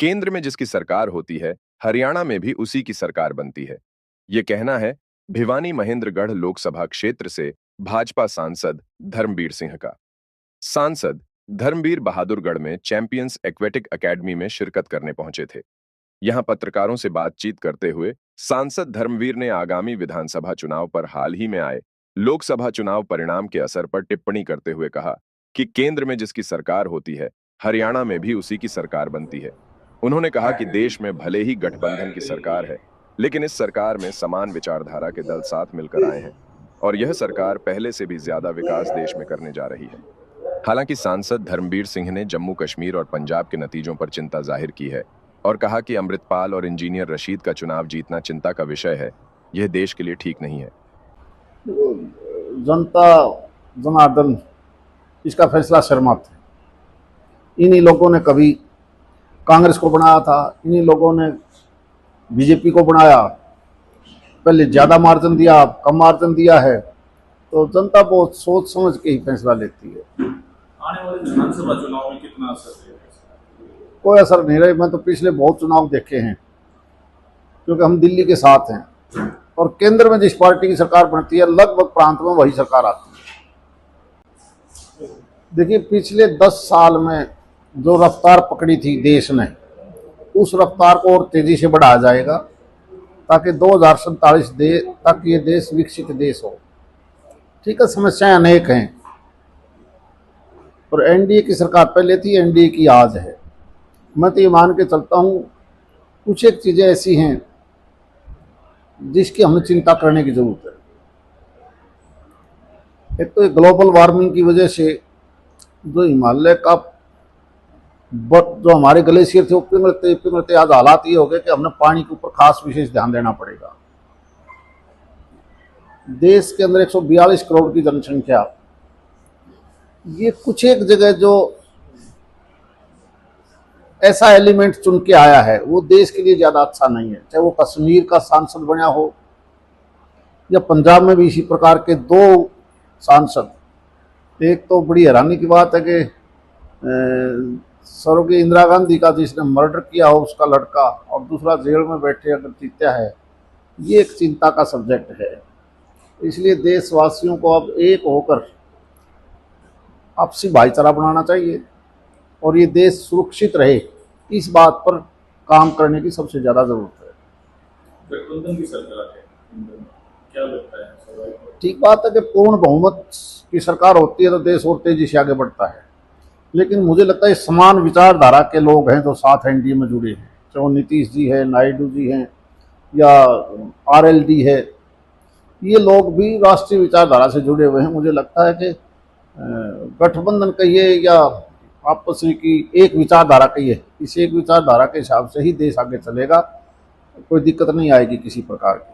केंद्र में जिसकी सरकार होती है, हरियाणा में भी उसी की सरकार बनती है। ये कहना है भिवानी महेंद्रगढ़ लोकसभा क्षेत्र से भाजपा सांसद धर्मबीर सिंह का। सांसद धर्मबीर बहादुरगढ़ में चैंपियंस एक्वेटिक एकेडमी में शिरकत करने पहुंचे थे। यहां पत्रकारों से बातचीत करते हुए सांसद धर्मवीर ने आगामी विधानसभा चुनाव पर हाल ही में आए लोकसभा चुनाव परिणाम के असर पर टिप्पणी करते हुए कहा कि केंद्र में जिसकी सरकार होती है, हरियाणा में भी उसी की सरकार बनती है। उन्होंने कहा कि देश में भले ही गठबंधन की सरकार है, लेकिन इस सरकार में समान विचारधारा के दल साथ मिलकर आए हैं और यह सरकार पहले से भी ज्यादा विकास देश में करने जा रही है। हालांकि सांसद धर्मबीर सिंह ने जम्मू कश्मीर और पंजाब के नतीजों पर चिंता जाहिर की है और कहा कि अमृतपाल और इंजीनियर रशीद का चुनाव जीतना चिंता का विषय है। यह देश के लिए ठीक नहीं है। जनता जनार्दन इसका फैसला शर्मात है। इन्हीं लोगों ने कभी कांग्रेस को बनाया था, इन्हीं लोगों ने बीजेपी को बनाया, पहले ज़्यादा मार्जिन दिया, अब कम मार्जिन दिया है, तो जनता बहुत सोच समझ के ही फैसला लेती है। आने वाले विधानसभा चुनाव में कितना असर रहेगा? कोई असर नहीं रहे। मैं तो पिछले बहुत चुनाव देखे हैं, क्योंकि हम दिल्ली के साथ हैं और केंद्र में जिस पार्टी की सरकार बनती है लगभग प्रांत में वही सरकार आती है। देखिए, पिछले 10 साल में जो रफ्तार पकड़ी थी देश ने, उस रफ्तार को और तेजी से बढ़ाया जाएगा ताकि 2047 तक ये देश विकसित देश हो। ठीक है, समस्याएं अनेक हैं और एनडीए की सरकार पहले थी, एनडीए की आज है। मैं तो ये मान के चलता हूँ कुछ एक चीज़ें ऐसी हैं जिसकी हमें चिंता करने की जरूरत है। एक तो ग्लोबल वार्मिंग की वजह से जो हिमालय का जो हमारे ग्लेशियर थे वो पिघलते पिघलते आज हालात ये हो गए कि हमने पानी के ऊपर खास विशेष ध्यान देना पड़ेगा। देश के अंदर 142 करोड़ की जनसंख्या, ये कुछ एक जगह जो ऐसा एलिमेंट चुन के आया है वो देश के लिए ज़्यादा अच्छा नहीं है। चाहे वो कश्मीर का सांसद बना हो या पंजाब में भी इसी प्रकार के 2 सांसद। एक तो बड़ी हैरानी की बात है कि स्वर्गीय इंदिरा गांधी का जिसने मर्डर किया हो उसका लड़का, और दूसरा जेल में बैठे अगर जीता है, ये एक चिंता का सब्जेक्ट है। इसलिए देशवासियों को अब एक होकर आपसी भाईचारा बनाना चाहिए और ये देश सुरक्षित रहे, इस बात पर काम करने की सबसे ज़्यादा ज़रूरत है। गठबंधन की सरकार है, क्या लगता है? ठीक बात है कि पूर्ण बहुमत की सरकार होती है तो देश और तेजी से आगे बढ़ता है, लेकिन मुझे लगता है समान विचारधारा के लोग हैं जो साथ एनडीए में जुड़े हैं, चाहे वो नीतीश जी है, नायडू जी हैं या आरएलडी है, ये लोग भी राष्ट्रीय विचारधारा से जुड़े हुए हैं। मुझे लगता है कि गठबंधन कहिए या आपस में की एक विचारधारा कहिए, इस एक विचारधारा के हिसाब से ही देश आगे चलेगा। कोई दिक्कत नहीं आएगी किसी प्रकार की।